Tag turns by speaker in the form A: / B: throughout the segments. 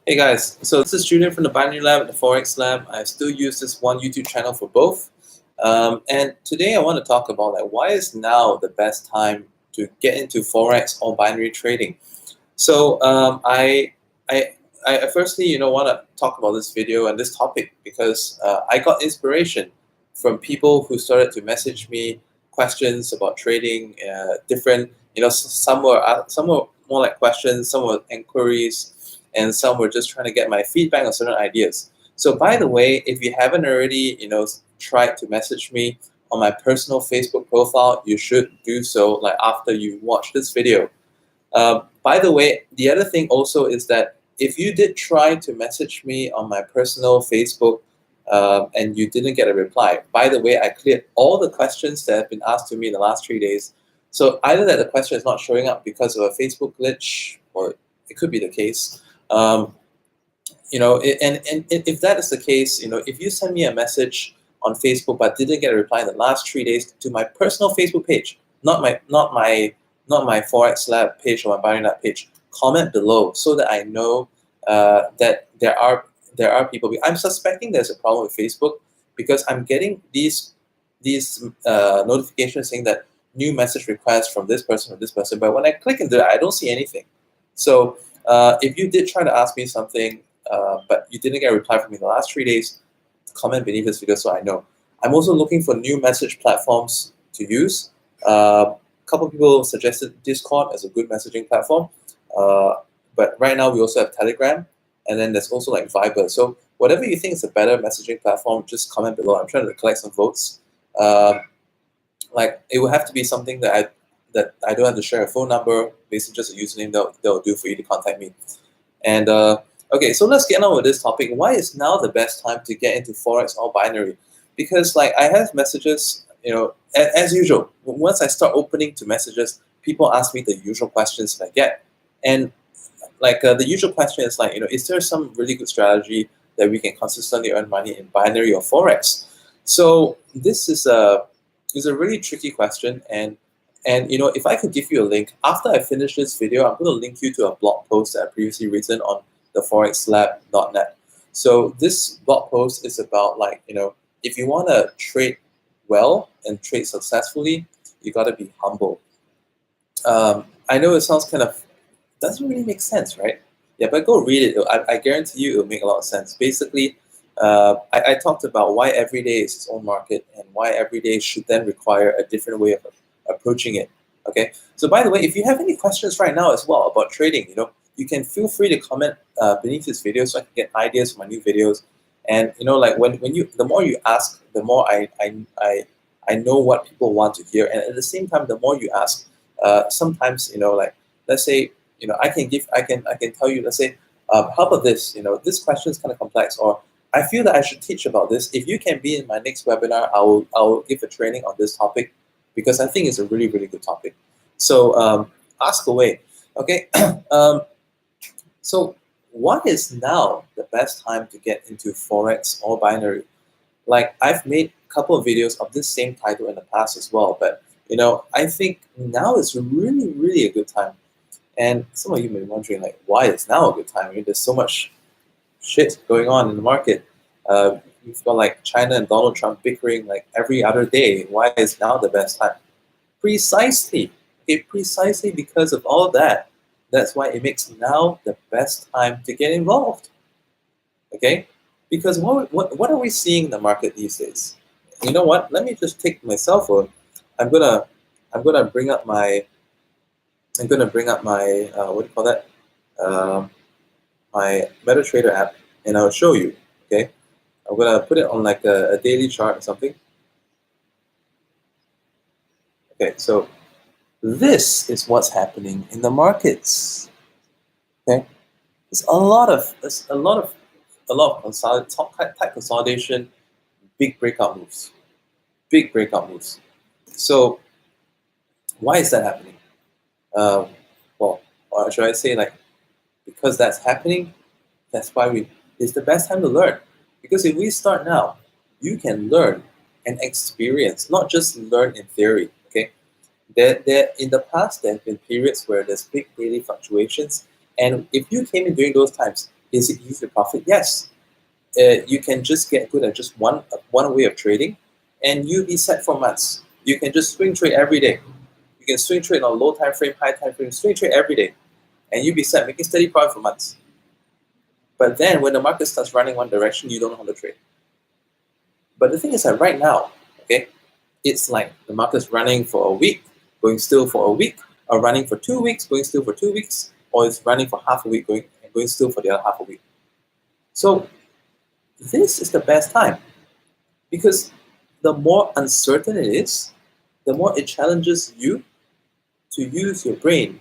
A: Hey guys, so this is Julian from the Binary Lab, the Forex Lab. I still use this one YouTube channel for both. And today I want to talk about why is now the best time to get into Forex or binary trading. So I firstly want to talk about this video and this topic because I got inspiration from people who started to message me questions about trading, different some were more like questions, some were inquiries, and some were just trying to get my feedback on certain ideas. So by the way, if you haven't already tried to message me on my personal Facebook profile, you should do so after you watch this video. By the way, the other thing also is that if you did try to message me on my personal Facebook and you didn't get a reply, by the way, I cleared all the questions that have been asked to me in the last 3 days. So either that the question is not showing up because of a Facebook glitch, or it could be the case. And if that is the case, if you send me a message on Facebook but didn't get a reply in the last 3 days to my personal Facebook page, not my Forex Lab page or my Binary Lab page, comment below so that I know that there are people. I'm suspecting there's a problem with Facebook because I'm getting these notifications saying that new message request from this person or this person, but when I click into it, I don't see anything. So if you did try to ask me something, but you didn't get a reply from me in the last 3 days, comment beneath this video so I know. I'm also looking for new message platforms to use. A couple of people suggested Discord as a good messaging platform, but right now we also have Telegram, and then there's also Viber. So whatever you think is a better messaging platform, just comment below. I'm trying to collect some votes. It would have to be something that I don't have to share a phone number, basically just a username that'll do for you to contact me. And okay, so let's get on with this topic. Why is now the best time to get into Forex or binary? Because I have messages, as usual, once I start opening to messages, people ask me the usual questions that I get. And the usual question is is there some really good strategy that we can consistently earn money in binary or Forex? So this is a really tricky question, and if I could give you a link after I finish this video, I'm going to link you to a blog post that I previously written on the forexlab.net. So this blog post is about if you want to trade well and trade successfully, you got to be humble. I know it sounds doesn't really make sense, right? Yeah, but go read it. I guarantee you it'll make a lot of sense. Basically, I talked about why every day is its own market and why every day should then require a different way of approaching it. Okay. So by the way, if you have any questions right now as well about trading, you can feel free to comment beneath this video so I can get ideas for my new videos. And the more you ask, the more I know what people want to hear. And at the same time, the more you ask, sometimes let's say I can tell you, let's say, how about this? This question is kind of complex, or I feel that I should teach about this. If you can be in my next webinar, I will give a training on this topic because I think it's a really, really good topic. So ask away. Okay. So why is now the best time to get into Forex or binary? I've made a couple of videos of this same title in the past as well, but I think now is really, really a good time. And some of you may be wondering, why is now a good time? I mean, there's so much shit going on in the market. We've got China and Donald Trump bickering every other day. Why is now the best time? Precisely, precisely because of all that. That's why it makes now the best time to get involved. Okay, because what are we seeing in the market these days? You know what? Let me just take my cell phone. I'm gonna bring up my what do you call that? My MetaTrader app, and I'll show you. Okay, I'm gonna put it on a daily chart or something. Okay, so this is what's happening in the markets. Okay, there's a lot of type consolidation, big breakout moves. So why is that happening? Well, or should I say because that's happening, that's why it's the best time to learn. Because if we start now, you can learn and experience, not just learn in theory. Okay, in the past there have been periods where there's big daily fluctuations, and if you came in during those times, Is it easy to profit? Yes. You can just get good at just one way of trading, and you'll be set for months. You can just swing trade every day. You can swing trade on low time frame, high time frame, swing trade every day, and you'll be set, making steady profit for months. But then when the market starts running one direction, you don't know how to trade. But the thing is that right now, okay, it's like the market's running for a week, going still for a week, or running for 2 weeks, going still for 2 weeks, or it's running for half a week, going still for the other half a week. So this is the best time, because the more uncertain it is, the more it challenges you to use your brain,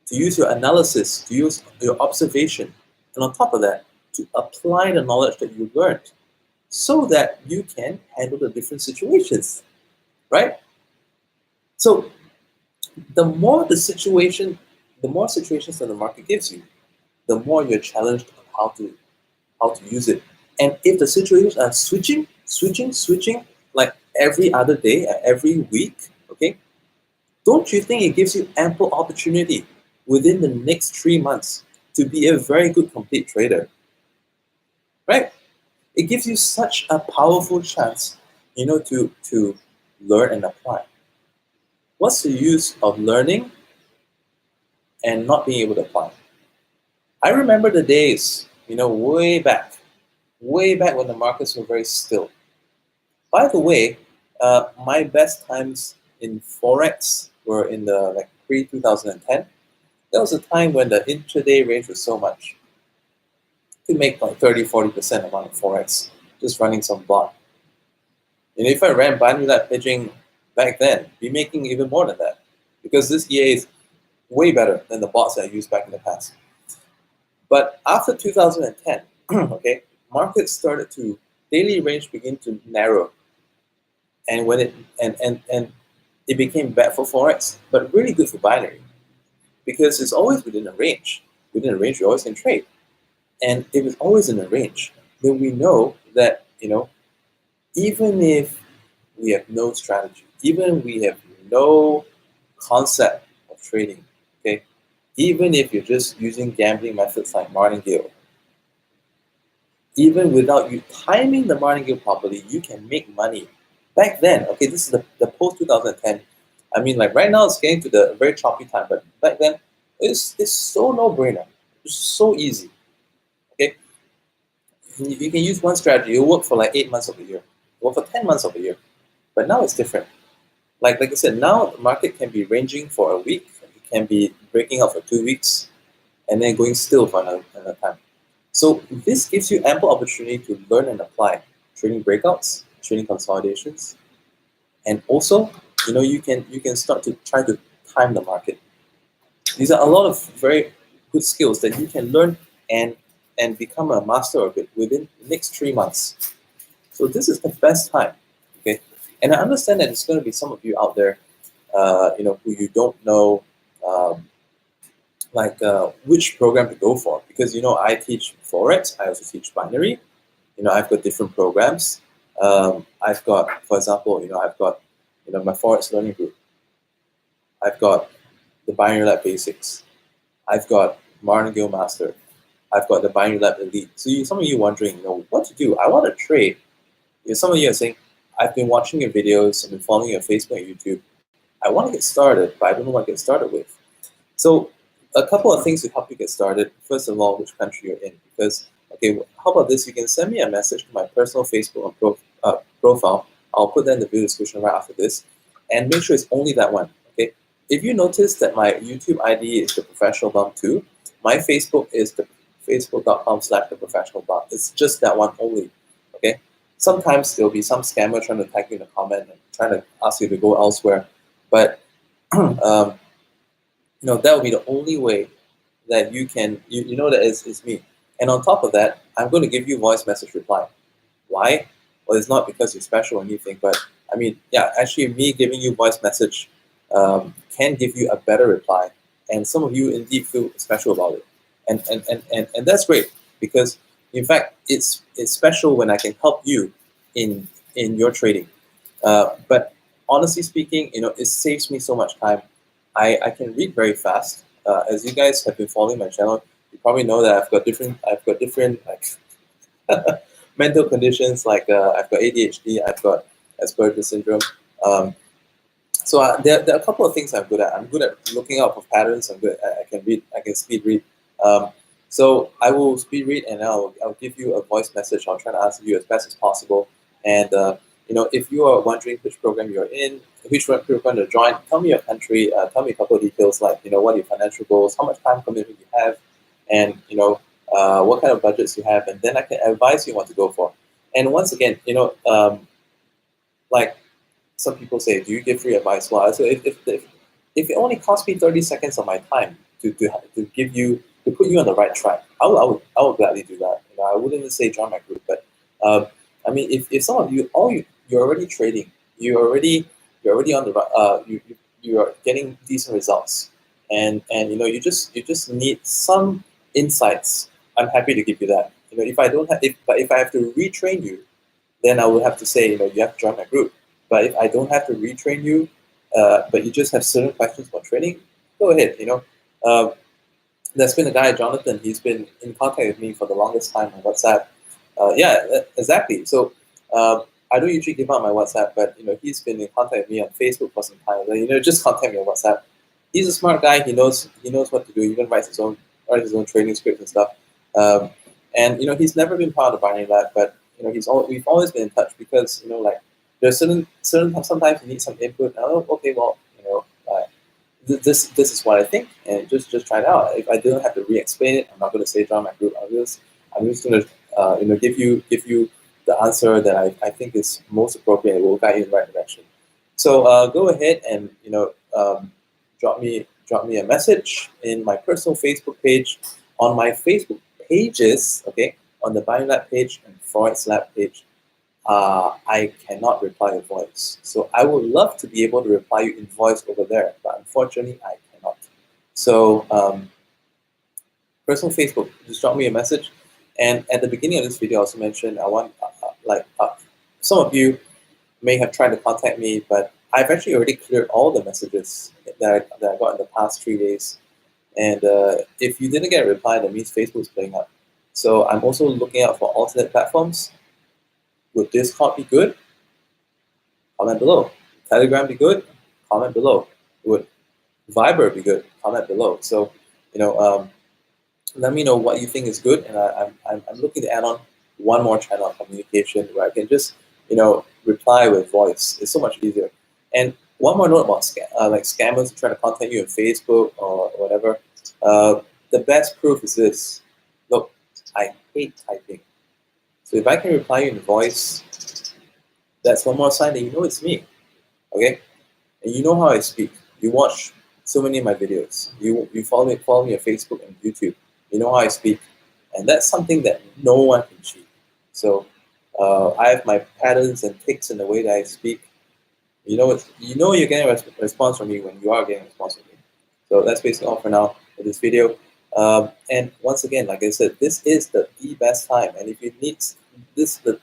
A: to use your analysis, to use your observation, and on top of that, to apply the knowledge that you learned so that you can handle the different situations, right? So the more situations that the market gives you, the more you're challenged on how to use it. And if the situations are switching like every other day, every week, okay, don't you think it gives you ample opportunity within the next 3 months to be a very good complete trader, right? It gives you such a powerful chance, to learn and apply. What's the use of learning and not being able to apply? I remember the days, way back when the markets were very still. By the way, my best times in Forex were in the pre 2010. That was a time when the intraday range was so much. You could make like 30-40% amount of Forex just running some bot. And if I ran binary lab hedging back then, be making even more than that, because this EA is way better than the bots that I used back in the past. But after 2010, okay, markets started to daily range begin to narrow, and when and it became bad for Forex, but really good for binary, because it's always within a range. Within a range, you always can trade, and if it's always in a range, then we know that even if we have no strategy, even we have no concept of trading, okay, even if you're just using gambling methods like martingale, even without you timing the martingale properly, you can make money. Back then, okay, this is the post 2010. I mean, like right now, it's getting to the very choppy time, but back then, it's so no-brainer. It's so easy. Okay, you can use one strategy. It'll work for like 8 months of a year, or for 10 months of a year. But now it's different. Like I said, now the market can be ranging for a week. It can be breaking out for 2 weeks, and then going still for another time. So this gives you ample opportunity to learn and apply trading breakouts, trading consolidations, and also, you can start to try to time the market. These are a lot of very good skills that you can learn and become a master of it within the next 3 months. So this is the best time, okay? And I understand that there's going to be some of you out there, who you don't know, which program to go for, because I teach Forex, I also teach binary. I've got different programs. I've got, for example, I've got my Forex learning group. I've got the binary lab basics. I've got martingale master. I've got the binary lab elite. So some of you wondering, what to do. I want to trade. Some of you are saying, I've been watching your videos, I've been following your Facebook and YouTube. I want to get started, but I don't know what to get started with. So a couple of things to help you get started. First of all, which country you're in. Because, okay, how about this? You can send me a message to my personal Facebook profile. I'll put that in the video description right after this. And make sure it's only that one, okay? If you notice that my YouTube ID is The Professional Bum 2, my Facebook is the facebook.com/theprofessionalbum. It's just that one only, okay? Sometimes there'll be some scammer trying to tag you in a comment and trying to ask you to go elsewhere. But that will be the only way that you can, you know that it's me. And on top of that, I'm going to give you voice message reply. Why? Well, it's not because you're special or anything, but I mean, yeah, actually me giving you voice message can give you a better reply. And some of you indeed feel special about it. And that's great, because in fact, it's special when I can help you in your trading. But honestly speaking, it saves me so much time. I can read very fast. As you guys have been following my channel, You probably know that I've got different like mental conditions, like I've got ADHD, I've got Asperger's syndrome. Um, so there are a couple of things I'm good at. I'm good at looking out for patterns. I can read. I can speed read. Um, so I will speed read, and I'll give you a voice message. I'll try to answer you as best as possible. And if you are wondering which program you're in, which program to join, tell me your country. Tell me a couple of details, like what are your financial goals, how much time commitment you have, and what kind of budgets you have, and then I can advise you what to go for. And once again, like some people say, do you give free advice? Well, so if it only costs me 30 seconds of my time to give you, to put you on the right track, I would gladly do that. I wouldn't even say join my group, but I mean, if some of you, you're already trading, you're already on the right, you are getting decent results, and you just need some insights. I'm happy to give you that. If I don't have, if I have to retrain you, then I would have to say, you have to join my group. But if I don't have to retrain you, but you just have certain questions about trading, go ahead. There's been a guy, Jonathan. He's been in contact with me for the longest time on WhatsApp. Exactly. So I don't usually give out my WhatsApp, but he's been in contact with me on Facebook for some time. Just contact me on WhatsApp. He's a smart guy. He knows what to do. He even writes his own training scripts and stuff. And he's never been part of the Binary Lab, but we've always been in touch because like there's certain sometimes you need some input. Oh, okay, well this is what I think, and just try it out. If I don't have to re-explain it, I'm not going to say join my group. I'm just going to give you the answer that I think is most appropriate and will guide you in the right direction. So go ahead and drop me a message in my personal Facebook page, on my Facebook pages, okay, on the Binary Lab page and Forex Lab page. I cannot reply in voice. So I would love to be able to reply you in voice over there, but unfortunately I cannot. So personal Facebook, just drop me a message. And at the beginning of this video, I also mentioned I want, some of you may have tried to contact me, but I've actually already cleared all the messages that I got in the past 3 days. And if you didn't get a reply, that means Facebook's playing up. So I'm also looking out for alternate platforms. Would Discord be good? Comment below. Telegram be good? Comment below. Would Viber be good? Comment below. So, let me know what you think is good, and I'm looking to add on one more channel of communication where I can just reply with voice. It's so much easier. And one more note about scammers trying to contact you on Facebook or whatever. The best proof is this. Look, I hate typing. So if I can reply you in voice, that's one more sign that you know it's me, okay? And you know how I speak. You watch so many of my videos. You follow me on Facebook and YouTube. You know how I speak, and that's something that no one can cheat. So I have my patterns and tics in the way that I speak. You're getting a response from me when you are getting a response from me. So that's basically all for now for this video. And once again, like I said, this is the best time. And if you need this, the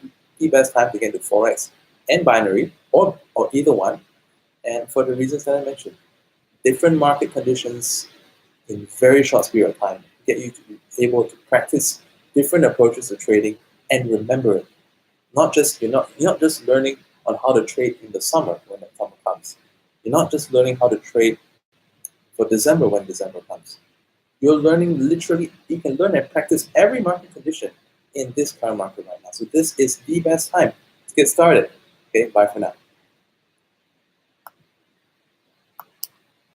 A: best time to get into Forex and binary, or either one. And for the reasons that I mentioned, different market conditions in very short period of time get you to be able to practice different approaches to trading. And remember it, you're not just learning on how to trade in the summer when the summer comes. You're not just learning how to trade for December when December comes. You're learning literally, you can learn and practice every market condition in this current market right now. So this is the best time to get started. Okay, bye for now.